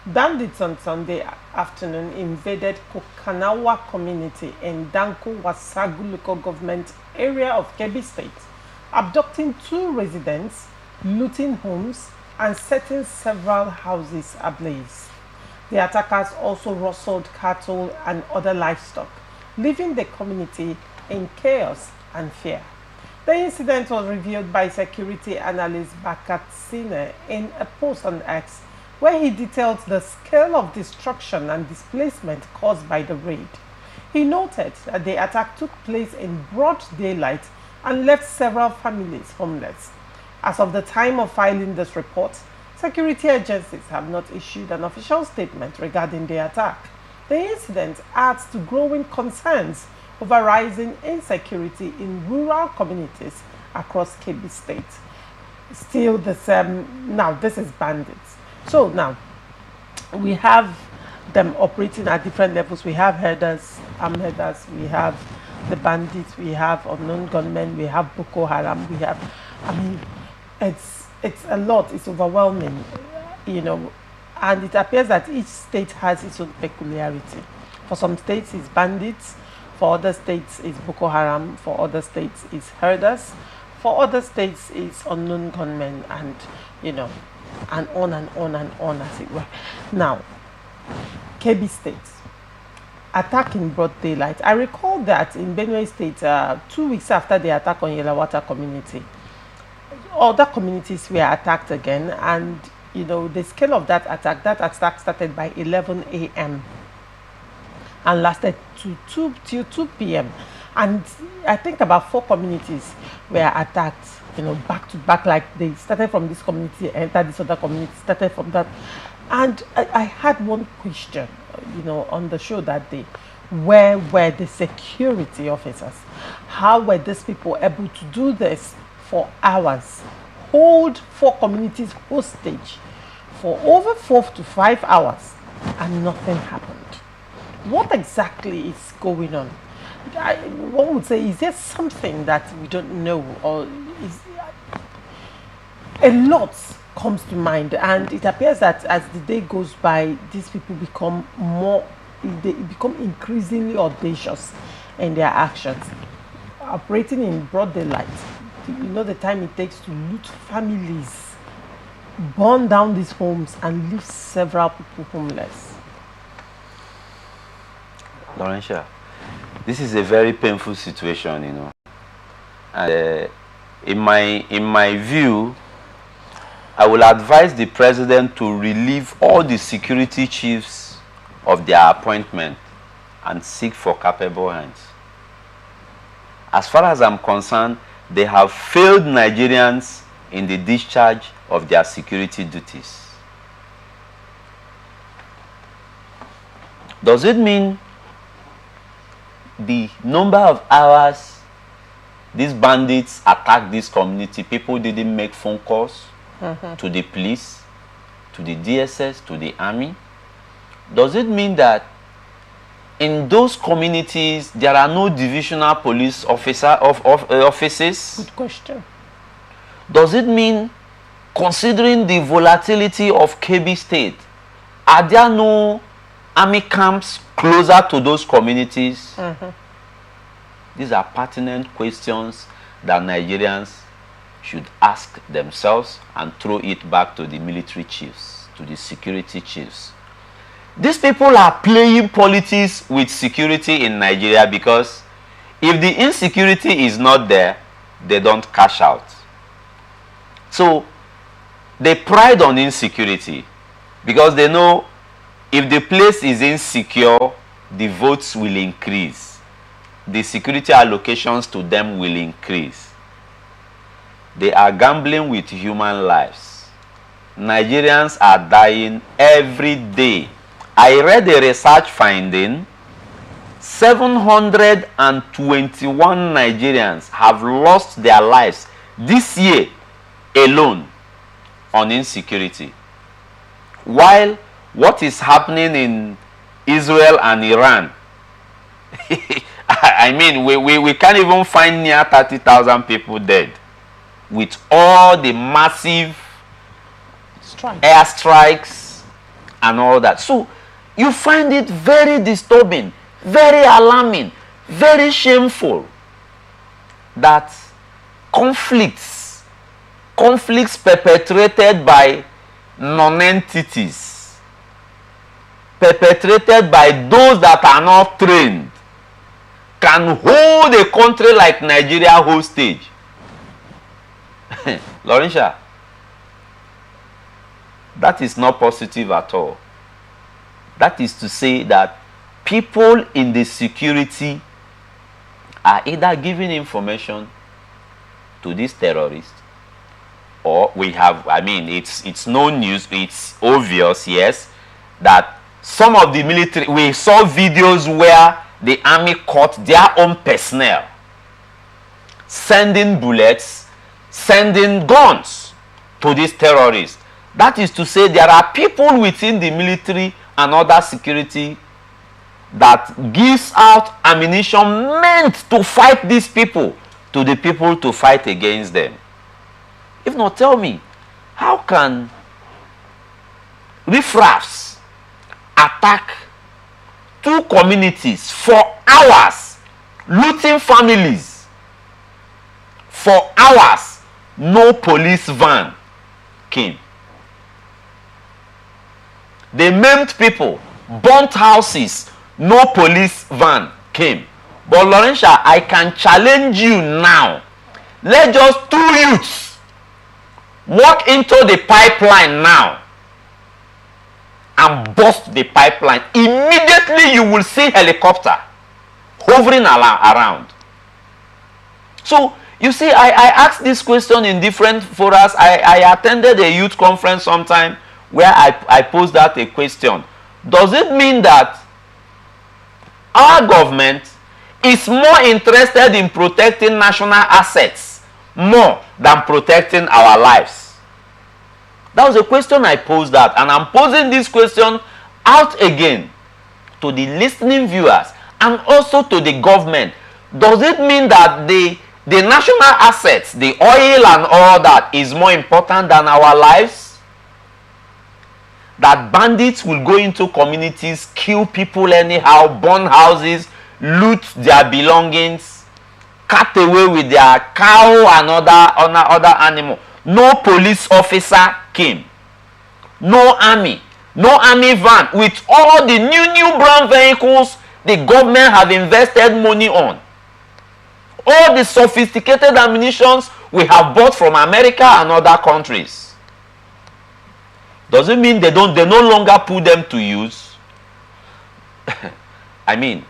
Bandits on Sunday afternoon invaded Kokanawa community in Danko-Wasagu local government area of Kebbi state, abducting two residents, looting homes, and setting several houses ablaze. The attackers also rustled cattle and other livestock, leaving the community in chaos and fear. The incident was revealed by security analyst Bakatsine in a post on X, where he detailed the scale of destruction and displacement caused by the raid. He noted that the attack took place in broad daylight and left several families homeless. As of the time of filing this report, security agencies have not issued an official statement regarding the attack. The incident adds to growing concerns over rising insecurity in rural communities across Kebbi State. Still, this is Bandits. So now we have them operating at different levels. We have herders, armed herders, we have the bandits, we have unknown gunmen, we have Boko Haram, we have, it's a lot, it's overwhelming, and it appears that each state has its own peculiarity. For some states it's bandits, for other states it's Boko Haram, for other states it's herders, for other states it's unknown gunmen, and and on and on and on, as it were. Now, Kebbi State, attack in broad daylight. I recall that in Benue State, 2 weeks after the attack on Yelawata community, other communities were attacked again, and the scale of that attack started by 11 a.m. and lasted till 2 p.m. and I think about 4 communities were attacked, back to back, like they started from this community, entered this other community, started from that. And I had one question, on the show that day. Where were the security officers? How were these people able to do this for hours? Hold 4 communities hostage for over 4 to 5 hours and nothing happened. What exactly is going on? One would say, is there something that we don't know, or is a lot comes to mind, and it appears that as the day goes by, these people become increasingly audacious in their actions, operating in broad daylight. The time it takes to loot families, burn down these homes, and leave several people homeless. Laurentia, this is a very painful situation, and in my view, I will advise the president to relieve all the security chiefs of their appointment and seek for capable hands. As far as I'm concerned, they have failed Nigerians in the discharge of their security duties. Does it mean the number of hours these bandits attacked this community, people didn't make phone calls to the police, to the DSS, to the army? Does it mean that in those communities there are no divisional police offices? Good question. Does it mean, considering the volatility of Kebbi State, are there no army camps closer to those communities? These are pertinent questions that Nigerians should ask themselves and throw it back to the military chiefs, to the security chiefs. These people are playing politics with security in Nigeria, because if the insecurity is not there, they don't cash out. So they pride on insecurity because they know if the place is insecure, the votes will increase. The security allocations to them will increase. They are gambling with human lives. Nigerians are dying every day. I read a research finding 721 Nigerians have lost their lives this year alone on insecurity. While what is happening in Israel and Iran, I mean, we can't even find near 30,000 people dead with all the massive airstrikes and all that. So you find it very disturbing, very alarming, very shameful that conflicts perpetrated by non-entities, perpetrated by those that are not trained, can hold a country like Nigeria hostage. Laurentia, that is not positive at all. That is to say that people in the security are either giving information to these terrorists, or we have, I mean, it's no news, it's obvious, yes, that some of the military, we saw videos where the army caught their own personnel sending bullets, sending guns to these terrorists. That is to say, there are people within the military and other security that gives out ammunition meant to fight these people to the people to fight against them. If not, tell me, how can riffraffs attack two communities for hours, looting families for hours? No police van came. They maimed people, burnt houses, no police van came. But Laurentia, I can challenge you now. Let just two youths walk into the pipeline now and bust the pipeline. Immediately you will see helicopter hovering around. So you see, I asked this question in different forums. I attended a youth conference sometime where I posed that a question. Does it mean that our government is more interested in protecting national assets more than protecting our lives? That was a question I posed that, and I'm posing this question out again to the listening viewers and also to the government. Does it mean that the national assets, the oil and all that, is more important than our lives? That bandits will go into communities, kill people anyhow, burn houses, loot their belongings, cut away with their cow and other animal. No police officer came. No army van with all the new brown vehicles the government have invested money on. All the sophisticated ammunitions we have bought from America and other countries. Does it mean they no longer put them to use? I mean,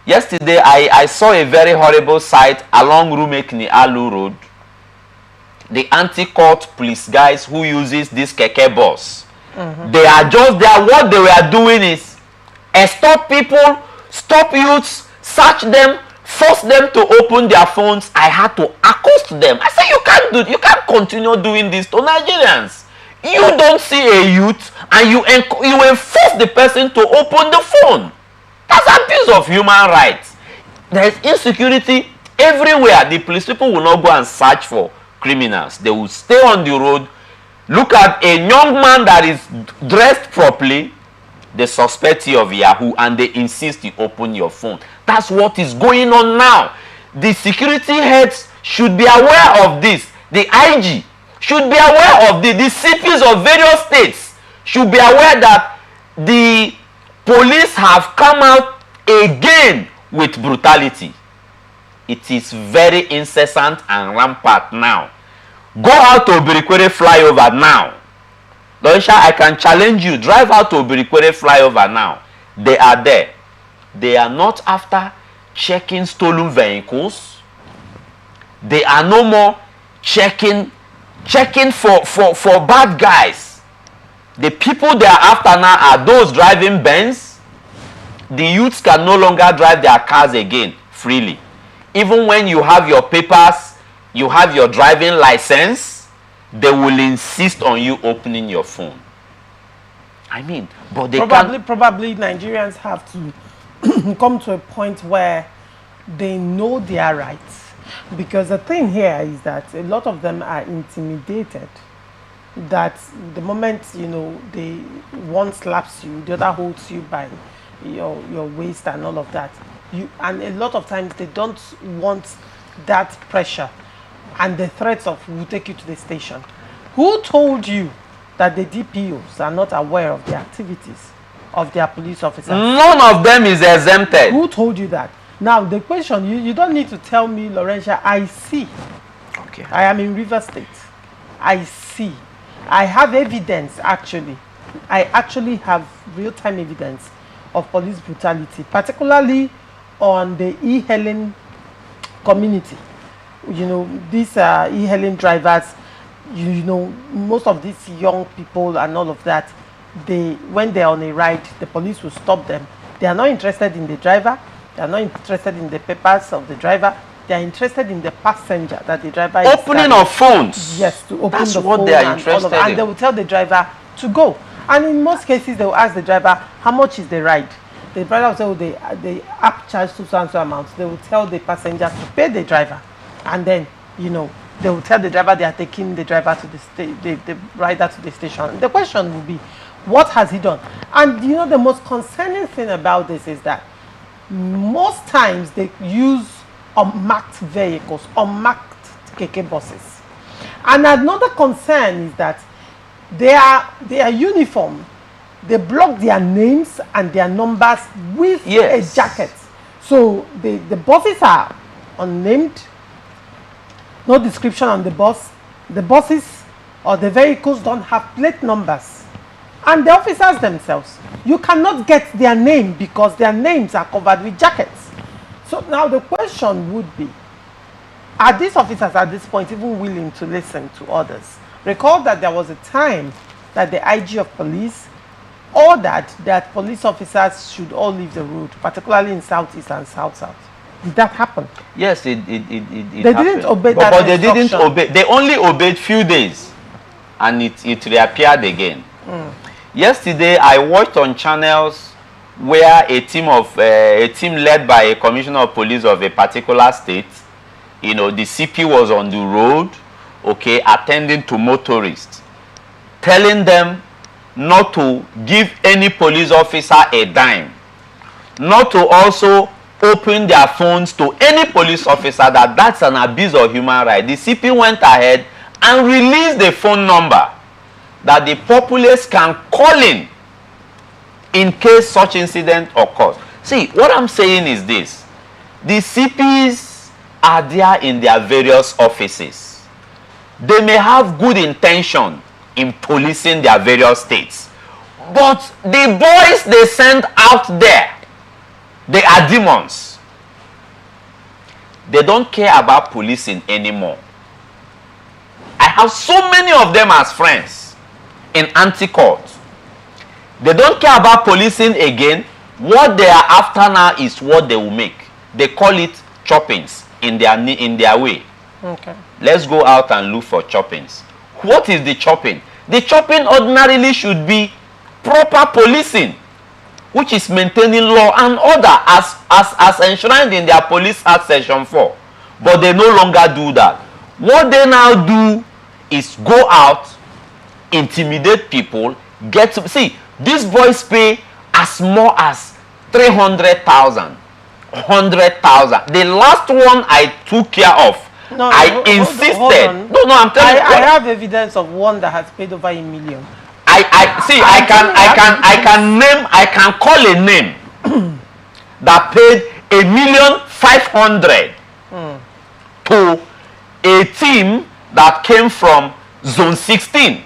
yesterday I saw a very horrible sight along Rumekni Alu Road. The anti-court police guys who uses this keke bus. They are just there. What they were doing is stop people, stop youths, search them, force them to open their phones. I had to accost them. I said, you can't continue doing this to Nigerians. You don't see a youth and you enforce the person to open the phone. That's abuse of human rights. There is insecurity everywhere. The police people will not go and search for criminals. They will stay on the road, look at a young man that is dressed properly, they suspect you of Yahoo, and they insist you open your phone. That's what is going on now. The security heads should be aware of this. The IG should be aware of the CPs of various states should be aware that the police have come out again with brutality. It is very incessant and rampant now. Go out to Obirikwere flyover now. Loisha, I can challenge you. Drive out to Obirikwere flyover now. They are there. They are not after checking stolen vehicles. They are no more checking for bad guys. The people they are after now are those driving Benz. The youths can no longer drive their cars again freely. Even when you have your papers, you have your driving license, they will insist on you opening your phone. I mean, but they probably Nigerians have to come to a point where they know their rights. Because the thing here is that a lot of them are intimidated that the moment, you know, one slaps you, the other holds you by your waist and all of that. And a lot of times they don't want that pressure and the threats of we'll take you to the station. Who told you that the DPOs are not aware of the activities of their police officers? None of them is exempted. Who told you that? Now the question, you don't need to tell me, Laurentia. I see. Okay. I am in River State. I see. I have evidence, actually. I actually have real-time evidence of police brutality, particularly on the e-hailing community. You know, these e-hailing drivers, you know, most of these young people and all of that, when they're on a ride, the police will stop them. They are not interested in the driver. They are not interested in the papers of the driver. They are interested in the passenger that the driver is opening of phones. Yes, to open That's the what phone they are and interested all of that. in. And they will tell the driver to go. And in most cases, they will ask the driver, how much is the ride? The driver will say, oh, the app charge to so amount. They will tell the passenger to pay the driver. And then, you know, they will tell the driver they are taking the driver to the rider to the station. The question will be, what has he done? And you know, the most concerning thing about this is that most times they use unmarked vehicles, unmarked keke buses. And another concern is that they are uniform. They block their names and their numbers with a jacket. So the buses are unnamed, no description on the bus. The buses or the vehicles don't have plate numbers. And the officers themselves, you cannot get their name because their names are covered with jackets. So now the question would be, are these officers at this point even willing to listen to others? Recall that there was a time that the IG of police ordered that police officers should all leave the road, particularly in Southeast and South-South. Did that happen? Yes, it They happened. didn't obey that But they didn't instruction. obey. They only obeyed few days, and it reappeared again. Yesterday, I watched on channels where a team led by a commissioner of police of a particular state, you know, the CP was on the road, okay, attending to motorists, telling them not to give any police officer a dime, not to also open their phones to any police officer, that's an abuse of human rights. The CP went ahead and released the phone number that the populace can call in case such incident occurs. See, what I'm saying is this. The CPs are there in their various offices. They may have good intention in policing their various states, but the boys they send out there, they are demons. They don't care about policing anymore. I have so many of them as friends in anti-court. They don't care about policing again. What they are after now is what they will make. They call it choppings in their way. Okay. Let's go out and look for choppings. What is the chopping? The chopping ordinarily should be proper policing, which is maintaining law and order as enshrined in their Police Act Section 4. But they no longer do that. What they now do is go out, intimidate people, see, these boys pay as more as 300,000, 100,000. The last one I took care of, I insisted. Hold on. No, I'm telling you. I have evidence of one that has paid over $1 million. I can call a name that paid $1,500,000 to a team that came from Zone 16.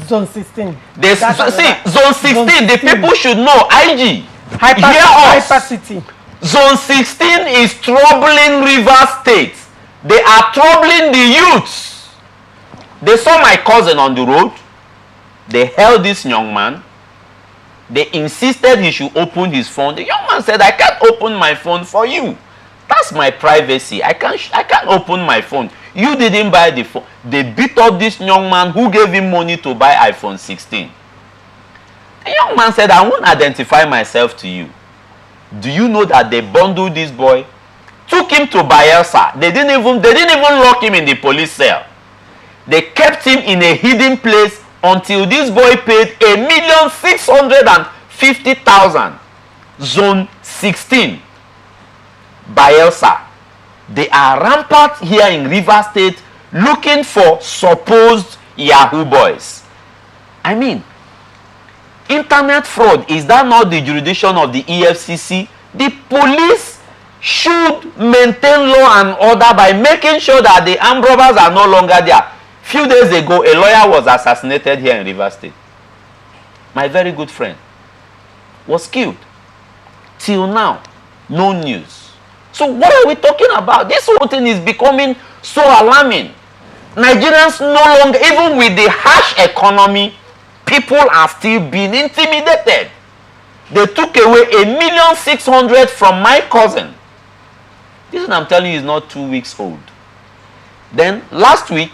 Zone 16. Zone 16, the people should know. IG, Hyper City. Zone 16 is troubling River State. They are troubling the youths. They saw my cousin on the road. They held this young man. They insisted he should open his phone. The young man said, I can't open my phone for you. That's my privacy. I can't open my phone. You didn't buy the phone. They beat up this young man who gave him money to buy iPhone 16. The young man said, I won't identify myself to you. Do you know that they bundled this boy, took him to Bayelsa? They didn't even lock him in the police cell. They kept him in a hidden place until this boy paid 1,650,000. Zone 16, Bayelsa. They are rampant here in Rivers State looking for supposed Yahoo boys. I mean, internet fraud, is that not the jurisdiction of the EFCC? The police should maintain law and order by making sure that the armed robbers are no longer there. Few days ago, a lawyer was assassinated here in Rivers State. My very good friend was killed. Till now, no news. So what are we talking about? This whole thing is becoming so alarming. Nigerians no longer, even with the harsh economy, people are still being intimidated. They took away 1,600,000 from my cousin. This one I'm telling you is not 2 weeks old. Then last week,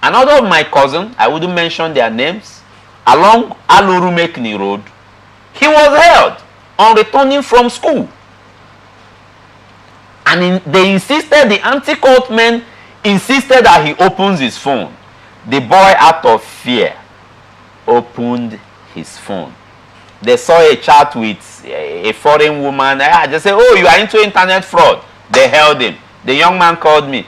another of my cousin, I wouldn't mention their names, along Alurumekni Road, he was held on returning from school. And they insisted, the anti-cult men insisted that he opens his phone. The boy, out of fear, opened his phone. They saw a chat with a foreign woman. They said, oh, you are into internet fraud. They held him. The young man called me.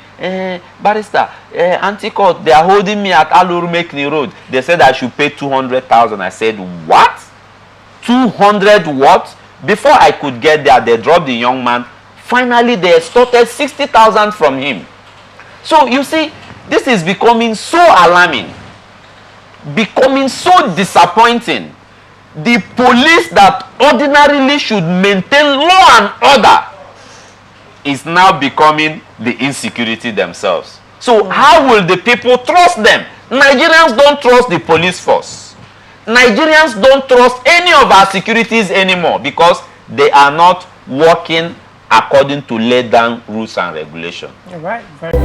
Barrister, anti-cult, they are holding me at Alurumekni Road. They said I should pay 200,000. I said, what? 200 what? Before I could get there, they dropped the young man. Finally, they extorted 60,000 from him. So, you see, this is becoming so alarming, becoming so disappointing. The police that ordinarily should maintain law and order is now becoming the insecurity themselves. So, how will the people trust them? Nigerians don't trust the police force. Nigerians don't trust any of our securities anymore because they are not working according to laid down rules and regulations. All right. Very